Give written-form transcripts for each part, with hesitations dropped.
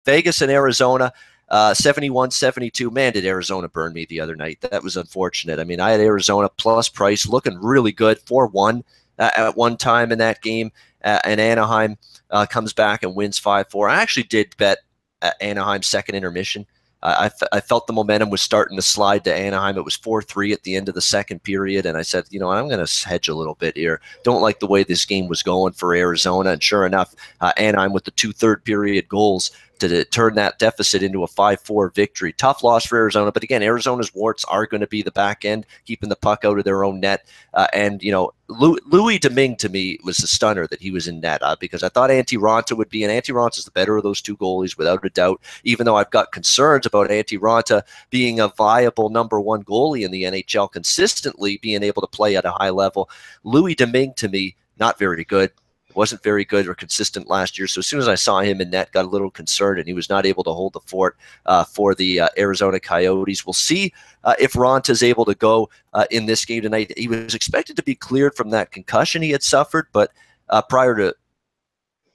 Vegas and Arizona, 71-72. Man, did Arizona burn me the other night. That was unfortunate. I mean, I had Arizona plus price looking really good, 4-1 at one time in that game, and Anaheim comes back and wins 5-4. I actually did bet Anaheim second intermission. I felt the momentum was starting to slide to Anaheim. It was 4-3 at the end of the second period, and I said, I'm going to hedge a little bit here. Don't like the way this game was going for Arizona, and sure enough, Anaheim with the 2 third-period goals to turn that deficit into a 5-4 victory. Tough loss for Arizona, but again, Arizona's warts are going to be the back end, keeping the puck out of their own net. And Louis Domingue to me was a stunner that he was in net because I thought Antti Raanta would be, and Antti Raanta is the better of those two goalies without a doubt, even though I've got concerns about Antti Raanta being a viable number one goalie in the NHL, consistently being able to play at a high level. Louis Domingue to me, not very good. Wasn't very good or consistent last year. So as soon as I saw him in net, got a little concerned, and he was not able to hold the fort for the Arizona Coyotes. We'll see if Raanta is able to go in this game tonight. He was expected to be cleared from that concussion he had suffered, but prior to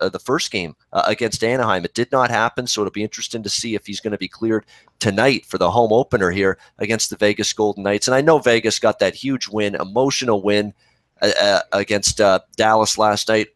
the first game against Anaheim, it did not happen. So it'll be interesting to see if he's going to be cleared tonight for the home opener here against the Vegas Golden Knights. And I know Vegas got that huge win, emotional win against Dallas last night.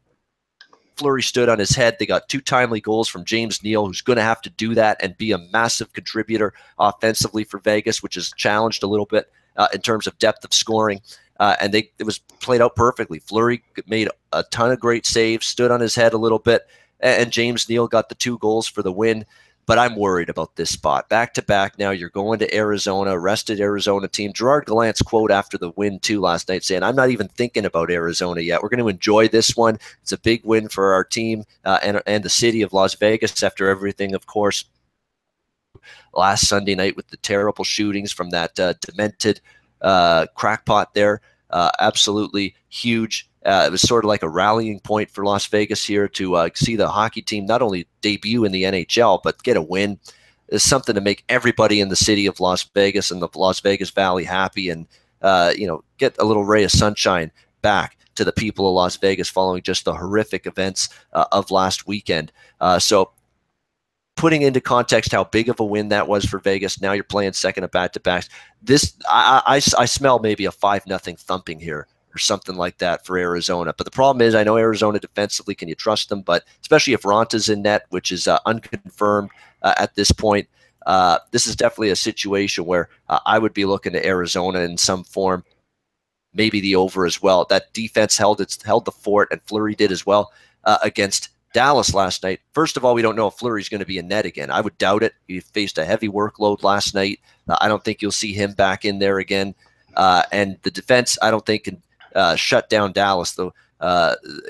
Fleury stood on his head. They got 2 timely goals from James Neal, who's going to have to do that and be a massive contributor offensively for Vegas, which is challenged a little bit in terms of depth of scoring. And it was played out perfectly. Fleury made a ton of great saves, stood on his head a little bit, and James Neal got the 2 goals for the win. But I'm worried about this spot. Back-to-back now, you're going to Arizona, rested Arizona team. Gerard Gallant's quote after the win, too, last night, saying, I'm not even thinking about Arizona yet. We're going to enjoy this one. It's a big win for our team and the city of Las Vegas after everything, of course, last Sunday night with the terrible shootings from that demented crackpot there. Absolutely huge. It was sort of like a rallying point for Las Vegas here to see the hockey team not only debut in the NHL, but get a win. It's something to make everybody in the city of Las Vegas and the Las Vegas Valley happy and, get a little ray of sunshine back to the people of Las Vegas following just the horrific events of last weekend. So putting into context how big of a win that was for Vegas, now you're playing second of back-to-backs. I smell maybe a 5-0 thumping here or something like that for Arizona. But the problem is, I know Arizona defensively, can you trust them? But especially if Ranta's in net, which is unconfirmed at this point, this is definitely a situation where I would be looking to Arizona in some form, maybe the over as well. That defense held the fort, and Fleury did as well against Dallas last night. First of all, we don't know if Fleury's going to be in net again. I would doubt it. He faced a heavy workload last night. I don't think you'll see him back in there again. And the defense, I don't think, can shut down Dallas, though.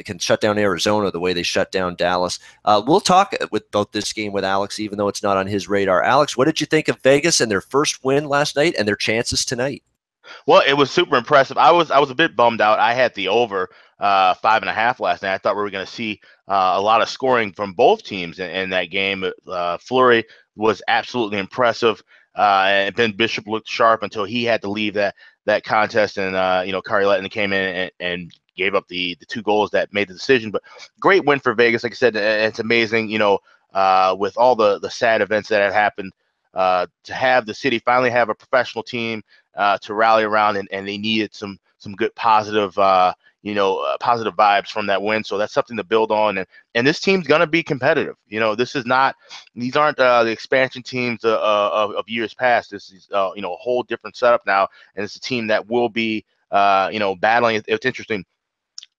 Can shut down Arizona the way they shut down Dallas. We'll talk about this game with Alex, even though it's not on his radar. Alex, what did you think of Vegas and their first win last night and their chances tonight? Well, it was super impressive. I was a bit bummed out. I had the over 5.5 last night. I thought we were going to see a lot of scoring from both teams in that game. Fleury was absolutely impressive, and Ben Bishop looked sharp until he had to leave that contest, and Kari Lehtinen came in and gave up the 2 goals that made the decision. But great win for Vegas. Like I said, it's amazing, with all the sad events that had happened, to have the city finally have a professional team to rally around, and they needed some good positive positive vibes from that win. So that's something to build on, and this team's going to be competitive. These aren't the expansion teams of years past. This is a whole different setup now, and it's a team that will be battling. It's interesting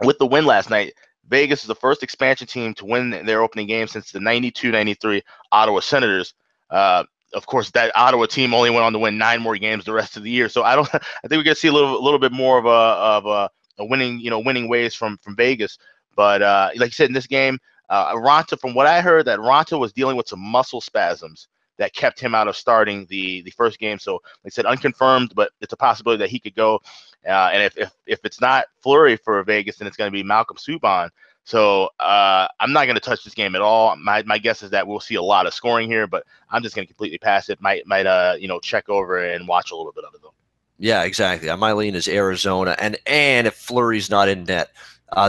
with the win last night. Vegas is the first expansion team to win their opening game since the 92-93 Ottawa Senators. Of course, that Ottawa team only went on to win 9 more games the rest of the year. So I think we're gonna see a little bit more of a winning ways from Vegas. But like you said, in this game, Raanta, from what I heard, that Raanta was dealing with some muscle spasms that kept him out of starting the first game. So like I said, unconfirmed, but it's a possibility that he could go. And if it's not Fleury for Vegas, then it's going to be Malcolm Subban. So I'm not going to touch this game at all. My guess is that we'll see a lot of scoring here, but I'm just going to completely pass it. Might check over and watch a little bit of it though. Yeah, exactly. My lean is Arizona, and if Fleury's not in net,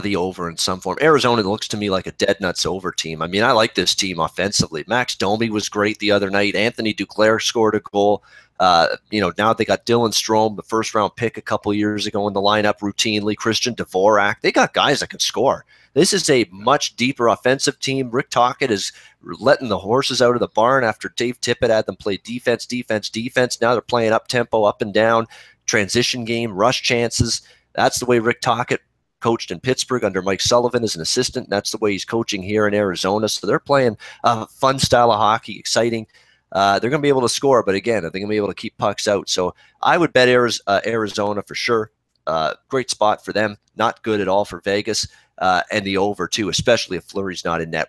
The over in some form. Arizona looks to me like a dead nuts over team. I mean, I like this team offensively. Max Domi was great the other night. Anthony Duclair scored a goal. Now they got Dylan Strome, the first-round pick a couple years ago in the lineup routinely. Christian Dvorak. They got guys that can score. This is a much deeper offensive team. Rick Tocchet is letting the horses out of the barn after Dave Tippett had them play defense, defense, defense. Now they're playing up-tempo, up and down, transition game, rush chances. That's the way Rick Tocchet coached in Pittsburgh under Mike Sullivan as an assistant. And that's the way he's coaching here in Arizona. So they're playing a fun style of hockey, exciting. They're going to be able to score, but again, they're going to be able to keep pucks out. So I would bet Arizona for sure. Great spot for them. Not good at all for Vegas. And the over, too, especially if Fleury's not in net.